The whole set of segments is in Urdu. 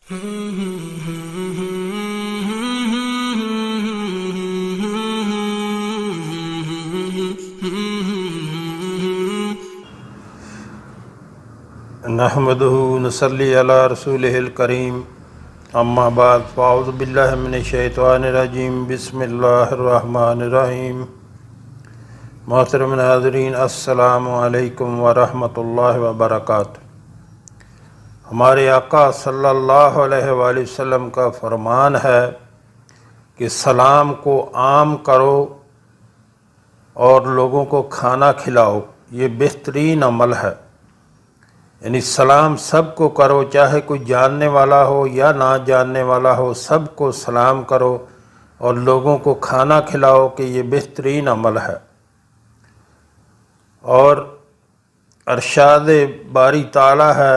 نحمدہ نصلی علی رسولہ الکریم اما بعد فاعوذ باللہ من الشیطان الرجیم بسم اللہ الرحمن الرحیم محترم ناظرین السلام علیکم ورحمۃ اللہ وبرکاتہ۔ ہمارے آقا صلی اللہ علیہ وآلہ وسلم کا فرمان ہے کہ سلام کو عام کرو اور لوگوں کو کھانا کھلاؤ، یہ بہترین عمل ہے۔ یعنی سلام سب کو کرو، چاہے کوئی جاننے والا ہو یا نہ جاننے والا ہو، سب کو سلام کرو اور لوگوں کو کھانا کھلاؤ کہ یہ بہترین عمل ہے۔ اور ارشاد باری تعالی ہے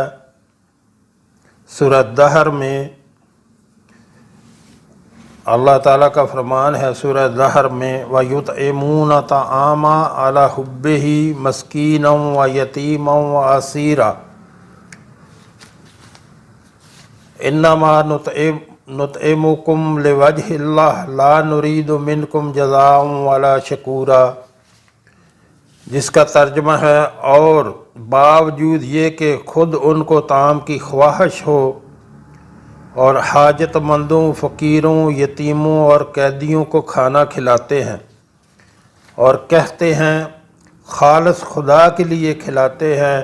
سورہ دہر میں، اللہ تعالیٰ کا فرمان ہے سورہ دہر میں وَيُطْعِمُونَ الطَّعَامَ عَلَىٰ حُبِّهِ مِسْكِينًا وَيَتِيمًا وَأَسِيرًا انما نطعمکم لوجہ اللہ لا نرید منکم جزاء ولا شکورا، جس کا ترجمہ ہے اور باوجود یہ کہ خود ان کو طعام کی خواہش ہو اور حاجت مندوں، فقیروں، یتیموں اور قیدیوں کو کھانا کھلاتے ہیں اور کہتے ہیں خالص خدا کے لیے کھلاتے ہیں،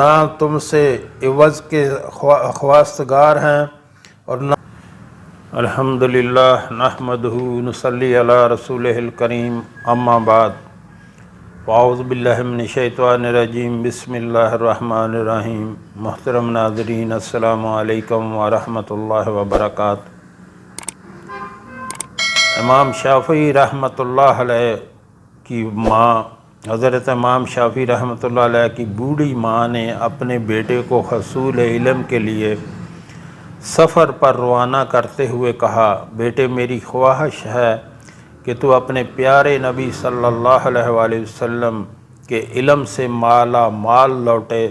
نہ تم سے عوض کے خواستگار ہیں اور نہ الحمدللہ نحمدہ نصلی علی رسولہ الکریم اما بعد فاعوذ باللہ من الشیطان الرجیم بسم اللہ الرحمن الرحیم۔ محترم ناظرین السلام علیکم ورحمۃ اللہ وبرکاتہ۔ امام شافعی رحمۃ اللہ علیہ کی ماں، حضرت امام شافعی رحمۃ اللہ علیہ کی بوڑھی ماں نے اپنے بیٹے کو حصول علم کے لیے سفر پر روانہ کرتے ہوئے کہا، بیٹے میری خواہش ہے کہ تو اپنے پیارے نبی صلی اللہ علیہ وآلہ وسلم کے علم سے مالا مال لوٹے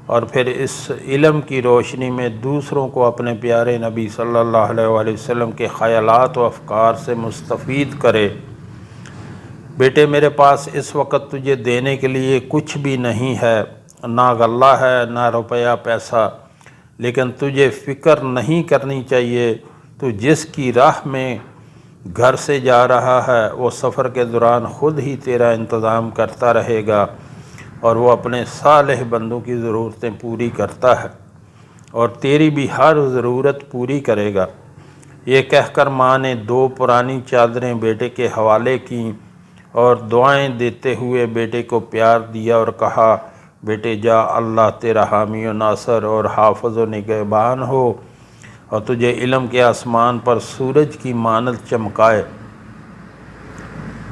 اور پھر اس علم کی روشنی میں دوسروں کو اپنے پیارے نبی صلی اللہ علیہ وآلہ وسلم کے خیالات و افکار سے مستفید کرے۔ بیٹے میرے پاس اس وقت تجھے دینے کے لیے کچھ بھی نہیں ہے، نہ غلہ ہے نہ روپیہ پیسہ، لیکن تجھے فکر نہیں کرنی چاہیے۔ تو جس کی راہ میں گھر سے جا رہا ہے وہ سفر کے دوران خود ہی تیرا انتظام کرتا رہے گا اور وہ اپنے صالح بندوں کی ضرورتیں پوری کرتا ہے اور تیری بھی ہر ضرورت پوری کرے گا۔ یہ کہہ کر ماں نے 2 پرانی چادریں بیٹے کے حوالے کیں اور دعائیں دیتے ہوئے بیٹے کو پیار دیا اور کہا، بیٹے جا، اللہ تیرا حامی و ناصر اور حافظ و نگہبان ہو اور تجھے علم کے آسمان پر سورج کی مانند چمکائے۔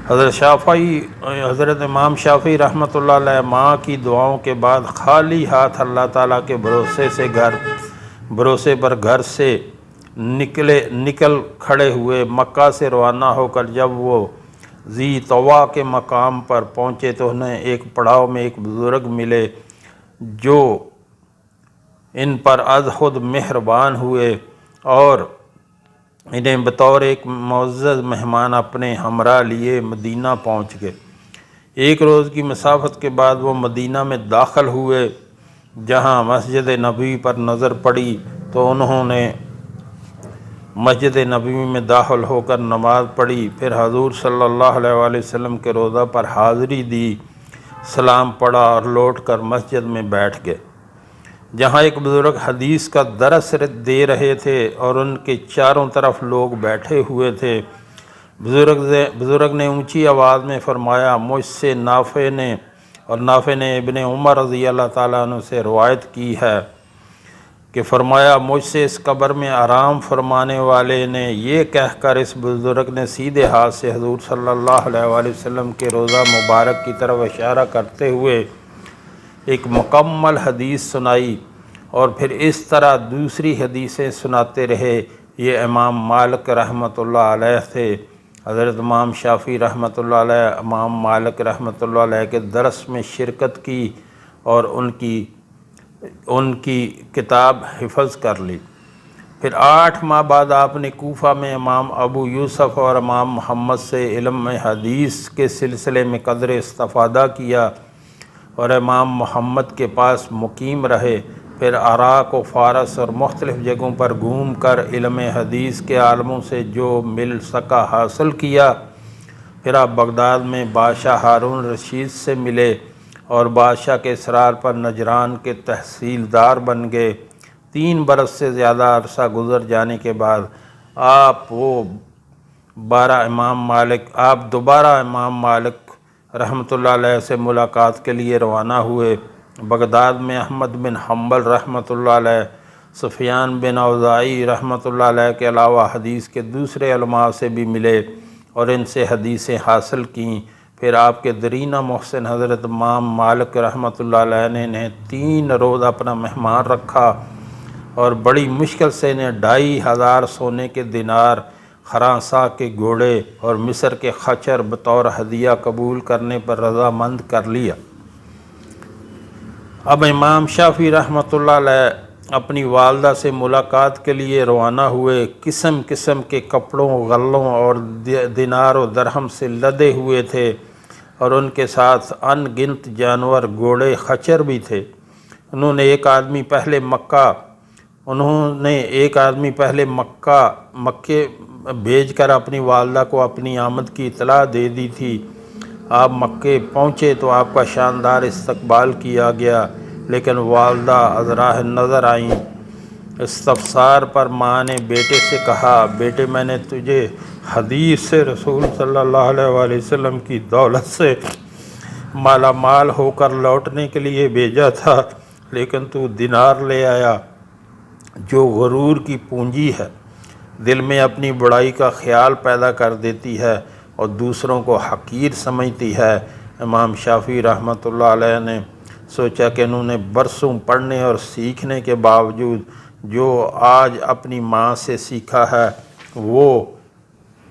حضرت امام شافعی رحمۃ اللہ علیہ ماں کی دعاؤں کے بعد خالی ہاتھ اللہ تعالیٰ کے بھروسے پر گھر سے نکل کھڑے ہوئے۔ مکہ سے روانہ ہو کر جب وہ ذی طوا کے مقام پر پہنچے تو انہیں ایک پڑاؤ میں ایک بزرگ ملے جو ان پر از خود مہربان ہوئے اور انہیں بطور ایک معزز مہمان اپنے ہمراہ لیے مدینہ پہنچ گئے۔ ایک روز کی مسافت کے بعد وہ مدینہ میں داخل ہوئے۔ جہاں مسجد نبوی پر نظر پڑی تو انہوں نے مسجد نبوی میں داخل ہو کر نماز پڑھی، پھر حضور صلی اللہ علیہ وآلہ وسلم کے روضہ پر حاضری دی، سلام پڑھا اور لوٹ کر مسجد میں بیٹھ گئے، جہاں ایک بزرگ حدیث کا درس دے رہے تھے اور ان کے چاروں طرف لوگ بیٹھے ہوئے تھے۔ بزرگ نے اونچی آواز میں فرمایا، مجھ سے نافع نے ابن عمر رضی اللہ تعالیٰ عنہ سے روایت کی ہے کہ فرمایا، مجھ سے اس قبر میں آرام فرمانے والے نے، یہ کہہ کر اس بزرگ نے سیدھے ہاتھ سے حضور صلی اللہ علیہ وآلہ وسلم کے روضہ مبارک کی طرف اشارہ کرتے ہوئے ایک مکمل حدیث سنائی اور پھر اس طرح دوسری حدیثیں سناتے رہے۔ یہ امام مالک رحمۃ اللہ علیہ تھے۔ حضرت امام شافعی رحمۃ اللہ علیہ امام مالک رحمۃ اللہ علیہ کے درس میں شرکت کی اور ان کی کتاب حفظ کر لی۔ پھر 8 ماہ بعد آپ نے کوفہ میں امام ابو یوسف اور امام محمد سے علم حدیث کے سلسلے میں قدر استفادہ کیا اور امام محمد کے پاس مقیم رہے۔ پھر عراق و فارس اور مختلف جگہوں پر گھوم کر علم حدیث کے عالموں سے جو مل سکا حاصل کیا۔ پھر آپ بغداد میں بادشاہ ہارون رشید سے ملے اور بادشاہ کے اصرار پر نجران کے تحصیلدار بن گئے۔ 3 برس سے زیادہ عرصہ گزر جانے کے بعد آپ دوبارہ امام مالک رحمۃ اللہ علیہ سے ملاقات کے لیے روانہ ہوئے۔ بغداد میں احمد بن حنبل رحمۃ اللہ علیہ، سفیان بن اوزاعی رحمۃ اللہ علیہ کے علاوہ حدیث کے دوسرے علماء سے بھی ملے اور ان سے حدیثیں حاصل کیں۔ پھر آپ کے درینہ محسن حضرت امام مالک رحمۃ اللہ علیہ نے انہیں 3 روز اپنا مہمان رکھا اور بڑی مشکل سے انہیں 2500 سونے کے دینار، خراساں کے گھوڑے اور مصر کے خچر بطور ہدیہ قبول کرنے پر رضامند کر لیا۔ اب امام شافعی رحمۃ اللہ علیہ اپنی والدہ سے ملاقات کے لیے روانہ ہوئے۔ قسم قسم کے کپڑوں، غلوں اور دینار و درہم سے لدے ہوئے تھے اور ان کے ساتھ ان گنت جانور، گھوڑے، خچر بھی تھے۔ انہوں نے ایک آدمی پہلے مکے بھیج کر اپنی والدہ کو اپنی آمد کی اطلاع دے دی تھی۔ آپ مکے پہنچے تو آپ کا شاندار استقبال کیا گیا، لیکن والدہ ازراہ نظر آئیں۔ استفسار پر ماں نے بیٹے سے کہا، بیٹے میں نے تجھے حدیث سے رسول صلی اللہ علیہ وآلہ وسلم کی دولت سے مالا مال ہو کر لوٹنے کے لیے بھیجا تھا، لیکن تو دینار لے آیا جو غرور کی پونجی ہے، دل میں اپنی بڑائی کا خیال پیدا کر دیتی ہے اور دوسروں کو حقیر سمجھتی ہے۔ امام شافعی رحمۃ اللہ علیہ نے سوچا کہ انہوں نے برسوں پڑھنے اور سیکھنے کے باوجود جو آج اپنی ماں سے سیکھا ہے وہ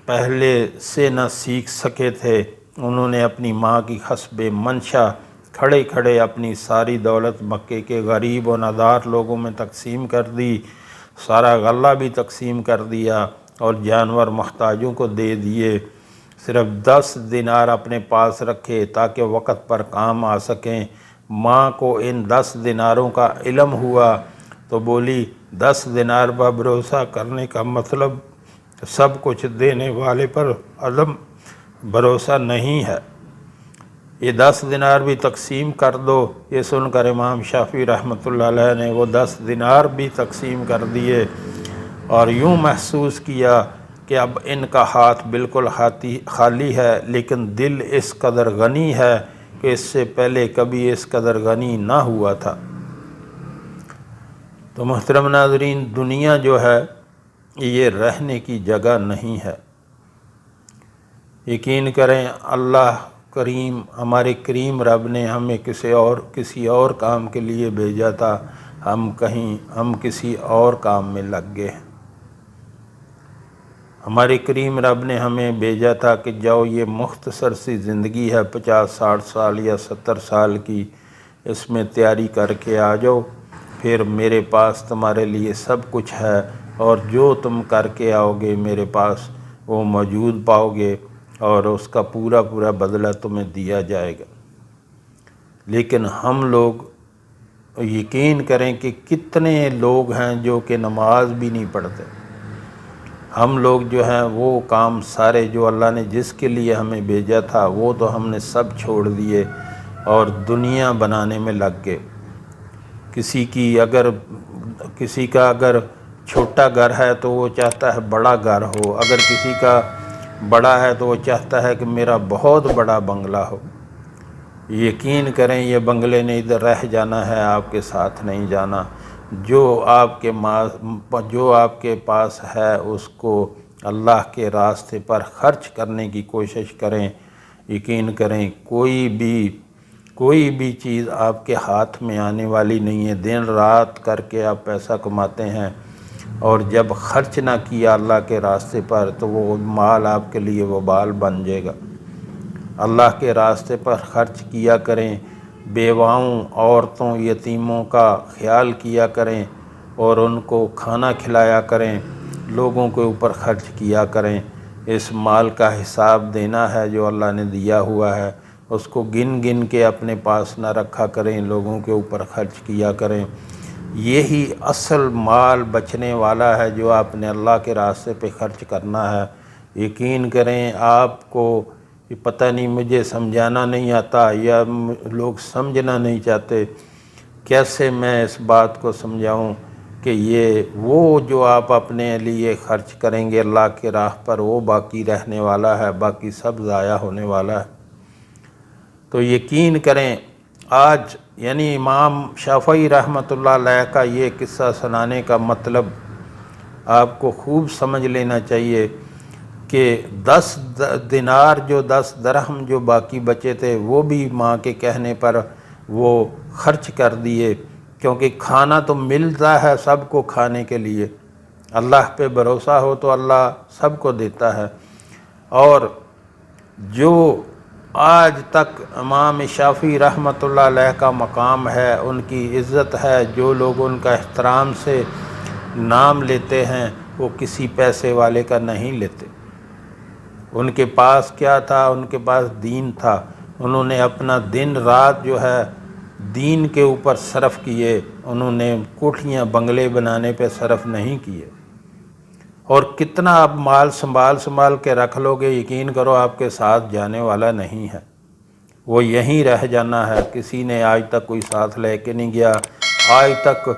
پہلے سے نہ سیکھ سکے تھے۔ انہوں نے اپنی ماں کی حسب منشا کھڑے کھڑے اپنی ساری دولت مکے کے غریب و نادار لوگوں میں تقسیم کر دی، سارا غلہ بھی تقسیم کر دیا اور جانور محتاجوں کو دے دیے۔ صرف 10 دینار اپنے پاس رکھے تاکہ وقت پر کام آ سکیں۔ ماں کو ان 10 دیناروں کا علم ہوا تو بولی، 10 دینار پر بھروسہ کرنے کا مطلب سب کچھ دینے والے پر عدم بھروسہ نہیں ہے، یہ 10 دینار بھی تقسیم کر دو۔ یہ سن کر امام شافعی رحمۃ اللہ علیہ نے وہ 10 دینار بھی تقسیم کر دیے اور یوں محسوس کیا کہ اب ان کا ہاتھ بالکل خالی ہے، لیکن دل اس قدر غنی ہے کہ اس سے پہلے کبھی اس قدر غنی نہ ہوا تھا۔ تو محترم ناظرین، دنیا جو ہے یہ رہنے کی جگہ نہیں ہے۔ یقین کریں اللہ کریم، ہمارے کریم رب نے ہمیں کسی اور کام کے لیے بھیجا تھا، ہم کسی اور کام میں لگ گئے ہیں۔ ہمارے کریم رب نے ہمیں بھیجا تھا کہ جاؤ، یہ مختصر سی زندگی ہے 50-60 سال یا 70 سال کی، اس میں تیاری کر کے آ جاؤ، پھر میرے پاس تمہارے لیے سب کچھ ہے اور جو تم کر کے آؤ گے میرے پاس وہ موجود پاؤ گے اور اس کا پورا بدلہ تمہیں دیا جائے گا۔ لیکن ہم لوگ یقین کریں کہ کتنے لوگ ہیں جو کہ نماز بھی نہیں پڑھتے۔ ہم لوگ جو ہیں وہ کام سارے جو اللہ نے جس کے لیے ہمیں بھیجا تھا وہ تو ہم نے سب چھوڑ دیے اور دنیا بنانے میں لگ گئے۔ کسی کا اگر چھوٹا گھر ہے تو وہ چاہتا ہے بڑا گھر ہو، اگر کسی کا بڑا ہے تو وہ چاہتا ہے کہ میرا بہت بڑا بنگلہ ہو۔ یقین کریں یہ بنگلے نے ادھر رہ جانا ہے، آپ کے ساتھ نہیں جانا۔ جو آپ کے پاس ہے اس کو اللہ کے راستے پر خرچ کرنے کی کوشش کریں۔ یقین کریں کوئی بھی چیز آپ کے ہاتھ میں آنے والی نہیں ہے۔ دن رات کر کے آپ پیسہ کماتے ہیں اور جب خرچ نہ کیا اللہ کے راستے پر تو وہ مال آپ کے لیے وبال بن جائے گا۔ اللہ کے راستے پر خرچ کیا کریں، بیواؤں، عورتوں، یتیموں کا خیال کیا کریں، اور ان کو کھانا کھلایا کریں، لوگوں کے اوپر خرچ کیا کریں۔ اس مال کا حساب دینا ہے جو اللہ نے دیا ہوا ہے، اس کو گن گن کے اپنے پاس نہ رکھا کریں، لوگوں کے اوپر خرچ کیا کریں۔ یہی اصل مال بچنے والا ہے جو آپ نے اللہ کے راستے پہ خرچ کرنا ہے۔ یقین کریں، آپ کو یہ پتہ نہیں، مجھے سمجھانا نہیں آتا یا لوگ سمجھنا نہیں چاہتے، کیسے میں اس بات کو سمجھاؤں کہ یہ وہ جو آپ اپنے لیے خرچ کریں گے اللہ کے راہ پر وہ باقی رہنے والا ہے، باقی سب ضائع ہونے والا ہے۔ تو یقین کریں، آج یعنی امام شافعی رحمۃ اللہ علیہ کا یہ قصہ سنانے کا مطلب آپ کو خوب سمجھ لینا چاہیے کہ 10 دینار جو 10 درہم جو باقی بچے تھے وہ بھی ماں کے کہنے پر وہ خرچ کر دیے، کیونکہ کھانا تو ملتا ہے سب کو کھانے کے لیے، اللہ پہ بھروسہ ہو تو اللہ سب کو دیتا ہے۔ اور جو آج تک امام شافعی رحمۃ اللہ علیہ کا مقام ہے، ان کی عزت ہے، جو لوگ ان کا احترام سے نام لیتے ہیں وہ کسی پیسے والے کا نہیں لیتے۔ ان کے پاس کیا تھا؟ ان کے پاس دین تھا، انہوں نے اپنا دن رات جو ہے دین کے اوپر صرف کیے، انہوں نے کوٹھیاں بنگلے بنانے پہ صرف نہیں کیے۔ اور کتنا آپ مال سنبھال کے رکھ لو گے، یقین کرو آپ کے ساتھ جانے والا نہیں ہے، وہ یہیں رہ جانا ہے۔ کسی نے آج تک کوئی ساتھ لے کے نہیں گیا۔ آج تک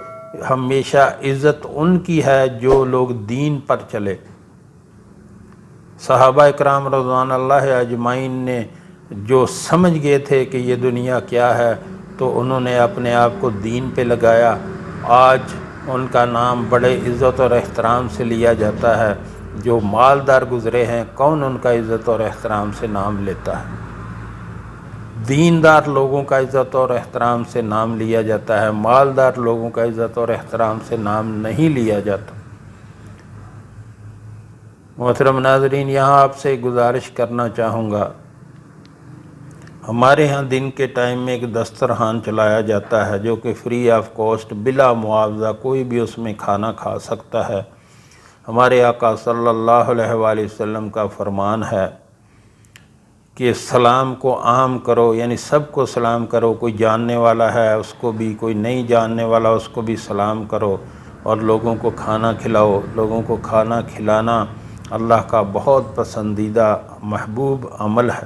ہمیشہ عزت ان کی ہے جو لوگ دین پر چلے۔ صحابہ اکرام رضوان اللہ اجمعین نے جو سمجھ گئے تھے کہ یہ دنیا کیا ہے تو انہوں نے اپنے آپ کو دین پہ لگایا۔ آج ان کا نام بڑے عزت اور احترام سے لیا جاتا ہے۔ جو مالدار گزرے ہیں، کون ان کا عزت اور احترام سے نام لیتا ہے؟ دیندار لوگوں کا عزت اور احترام سے نام لیا جاتا ہے، مالدار لوگوں کا عزت اور احترام سے نام نہیں لیا جاتا۔ محترم ناظرین، یہاں آپ سے گزارش کرنا چاہوں گا، ہمارے ہاں دن کے ٹائم میں ایک دسترخوان چلایا جاتا ہے جو کہ فری آف کاسٹ، بلا معاوضہ کوئی بھی اس میں کھانا کھا سکتا ہے۔ ہمارے آقا صلی اللہ علیہ وآلہ وسلم کا فرمان ہے کہ سلام کو عام کرو، یعنی سب کو سلام کرو، کوئی جاننے والا ہے اس کو بھی، کوئی نہیں جاننے والا اس کو بھی سلام کرو، اور لوگوں کو کھانا کھلاؤ۔ لوگوں کو کھانا کھلانا اللہ کا بہت پسندیدہ محبوب عمل ہے۔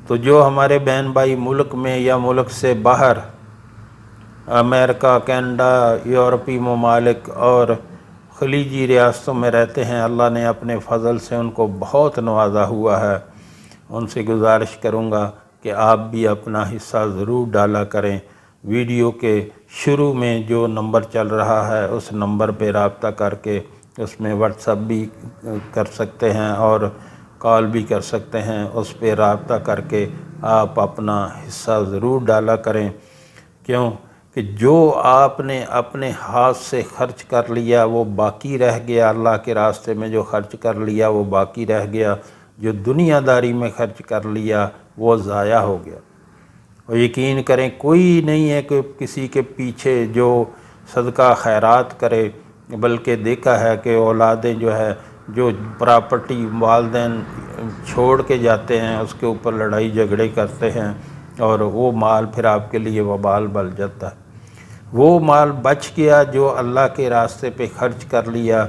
تو جو ہمارے بہن بھائی ملک میں یا ملک سے باہر امریکہ، کینیڈا، یورپی ممالک اور خلیجی ریاستوں میں رہتے ہیں، اللہ نے اپنے فضل سے ان کو بہت نوازا ہوا ہے، ان سے گزارش کروں گا کہ آپ بھی اپنا حصہ ضرور ڈالا کریں۔ ویڈیو کے شروع میں جو نمبر چل رہا ہے اس نمبر پہ رابطہ کر کے اس میں واٹس ایپ بھی کر سکتے ہیں اور کال بھی کر سکتے ہیں، اس پہ رابطہ کر کے آپ اپنا حصہ ضرور ڈالا کریں۔ کیوں کہ جو آپ نے اپنے ہاتھ سے خرچ کر لیا وہ باقی رہ گیا، اللہ کے راستے میں جو خرچ کر لیا وہ باقی رہ گیا، جو دنیا داری میں خرچ کر لیا وہ ضائع ہو گیا۔ اور یقین کریں، کوئی نہیں ہے کہ کسی کے پیچھے جو صدقہ خیرات کرے، بلکہ دیکھا ہے کہ اولادیں جو ہے جو پراپرٹی والدین چھوڑ کے جاتے ہیں اس کے اوپر لڑائی جھگڑے کرتے ہیں اور وہ مال پھر آپ کے لیے وبال بن جاتا ہے۔ وہ مال بچ گیا جو اللہ کے راستے پہ خرچ کر لیا،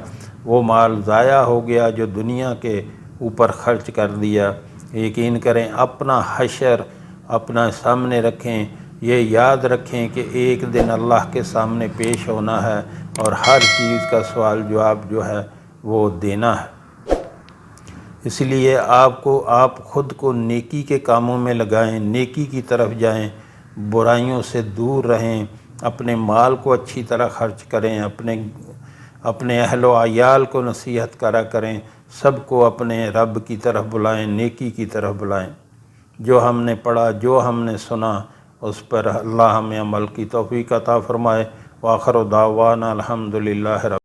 وہ مال ضائع ہو گیا جو دنیا کے اوپر خرچ کر دیا۔ یقین کریں، اپنا حشر اپنا سامنے رکھیں، یہ یاد رکھیں کہ ایک دن اللہ کے سامنے پیش ہونا ہے اور ہر چیز کا سوال جواب جو ہے وہ دینا ہے۔ اس لیے آپ خود کو نیکی کے کاموں میں لگائیں، نیکی کی طرف جائیں، برائیوں سے دور رہیں، اپنے مال کو اچھی طرح خرچ کریں، اپنے اہل و عیال کو نصیحت کرا کریں، سب کو اپنے رب کی طرف بلائیں، نیکی کی طرف بلائیں۔ جو ہم نے پڑھا، جو ہم نے سنا، اس پر اللہ ہمیں عمل کی توفیق عطا فرمائے۔ وآخر دعوانا الحمدللہ رب